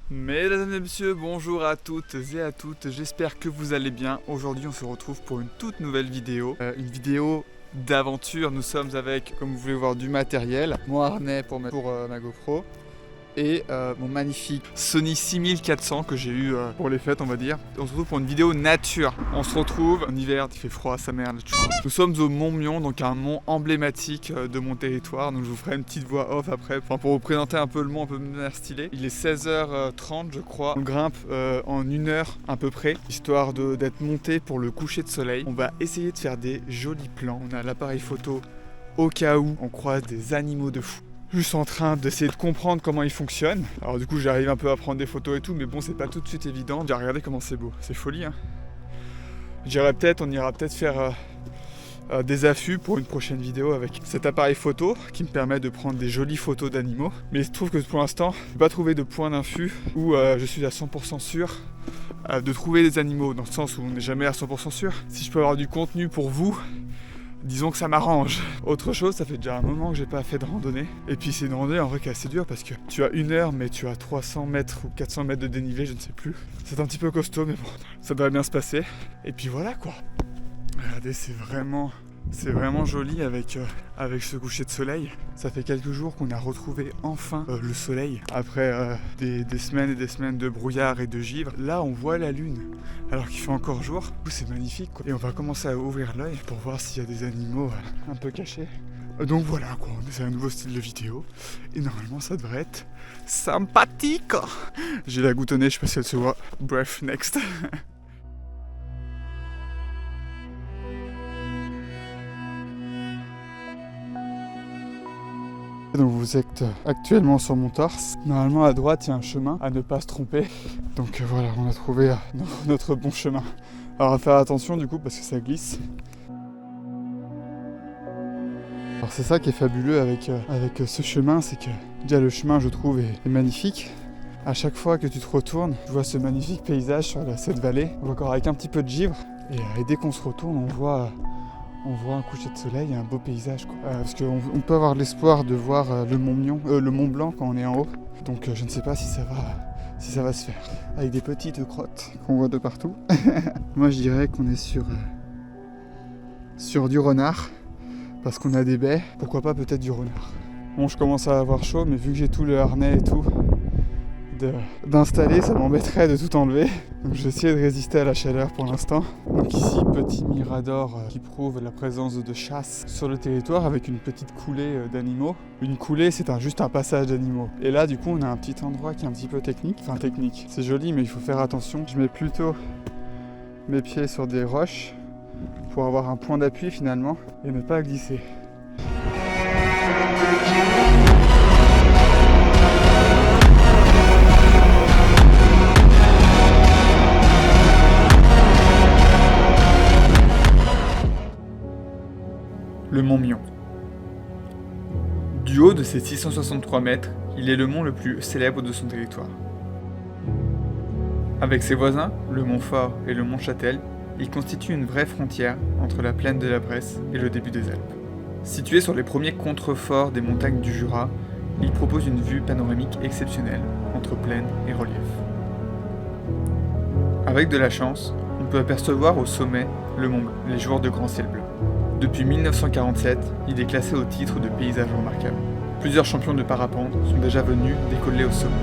Mesdames et messieurs, bonjour à toutes et à toutes, j'espère que vous allez bien. Aujourd'hui on se retrouve pour une toute nouvelle vidéo, une vidéo d'aventure. Nous sommes avec, comme vous pouvez voir, du matériel, mon harnais pour ma GoPro et mon magnifique Sony 6400 que j'ai eu pour les fêtes, on va dire. On se retrouve pour une vidéo nature. On se retrouve en hiver, il fait froid, sa mère. Nous sommes au Mont Mion, donc un mont emblématique de mon territoire. Donc je vous ferai une petite voix off après, pour vous présenter un peu le mont, un peu manière stylé. Il est 16h30 je crois. On grimpe en 1 heure à peu près, histoire d'être monté pour le coucher de soleil. On va essayer de faire des jolis plans. On a l'appareil photo au cas où on croise des animaux de fou. Juste en train d'essayer de comprendre comment il fonctionne. Alors du coup j'arrive un peu à prendre des photos et tout, mais bon, c'est pas tout de suite évident. Déjà regardez comment c'est beau, c'est folie hein. On ira peut-être faire des affûts pour une prochaine vidéo avec cet appareil photo qui me permet de prendre des jolies photos d'animaux. Mais il se trouve que pour l'instant, je n'ai pas trouvé de point d'infus où je suis à 100% sûr de trouver des animaux, dans le sens où on n'est jamais à 100% sûr. Si je peux avoir du contenu pour vous, disons que ça m'arrange. Autre chose, ça fait déjà un moment que j'ai pas fait de randonnée. Et puis c'est une randonnée en vrai qui est assez dure parce que tu as 1 heure mais tu as 300 mètres ou 400 mètres de dénivelé, je ne sais plus. C'est un petit peu costaud mais bon, ça devrait bien se passer. Et puis voilà quoi. Regardez, c'est vraiment joli avec ce coucher de soleil. Ça fait quelques jours qu'on a retrouvé enfin le soleil après des semaines et des semaines de brouillard et de givre. Là on voit la lune alors qu'il fait encore jour. Du coup, c'est magnifique quoi. Et on va commencer à ouvrir l'œil pour voir s'il y a des animaux un peu cachés. Donc voilà quoi, c'est un nouveau style de vidéo et normalement ça devrait être sympathique. J'ai la goutte au nez, je sais pas si elle se voit. Bref, next. Donc vous êtes actuellement sur mon torse. Normalement à droite il y a un chemin à ne pas se tromper. Donc voilà, on a trouvé notre bon chemin. Alors à faire attention du coup parce que ça glisse. Alors c'est ça qui est fabuleux avec ce chemin, c'est que déjà le chemin je trouve est magnifique. À chaque fois que tu te retournes, tu vois ce magnifique paysage sur cette vallée. On voit encore avec un petit peu de givre. Et dès qu'on se retourne, on voit un coucher de soleil et un beau paysage quoi. Parce qu'on peut avoir l'espoir de voir le Mont Blanc quand on est en haut. Donc je ne sais pas si ça va se faire. Avec des petites crottes qu'on voit de partout. Moi je dirais qu'on est sur du renard. Parce qu'on a des baies, pourquoi pas peut-être du renard. Bon, je commence à avoir chaud, mais vu que j'ai tout le harnais et tout d'installer, ça m'embêterait de tout enlever. Donc je vais essayer de résister à la chaleur pour l'instant. Donc ici, petit mirador qui prouve la présence de chasse sur le territoire avec une petite coulée d'animaux. Une coulée, c'est juste un passage d'animaux. Et là, du coup, on a un petit endroit qui est un petit peu technique. Enfin, technique. C'est joli, mais il faut faire attention. Je mets plutôt mes pieds sur des roches pour avoir un point d'appui finalement et ne pas glisser. Le mont Mion. Du haut de ses 663 mètres, il est le mont le plus célèbre de son territoire. Avec ses voisins, le mont Fort et le mont Châtel, il constitue une vraie frontière entre la plaine de la Bresse et le début des Alpes. Situé sur les premiers contreforts des montagnes du Jura, il propose une vue panoramique exceptionnelle entre plaine et relief. Avec de la chance, on peut apercevoir au sommet le mont Blanc, les jours de grand ciel bleu. Depuis 1947, il est classé au titre de paysage remarquable. Plusieurs champions de parapente sont déjà venus décoller au sommet.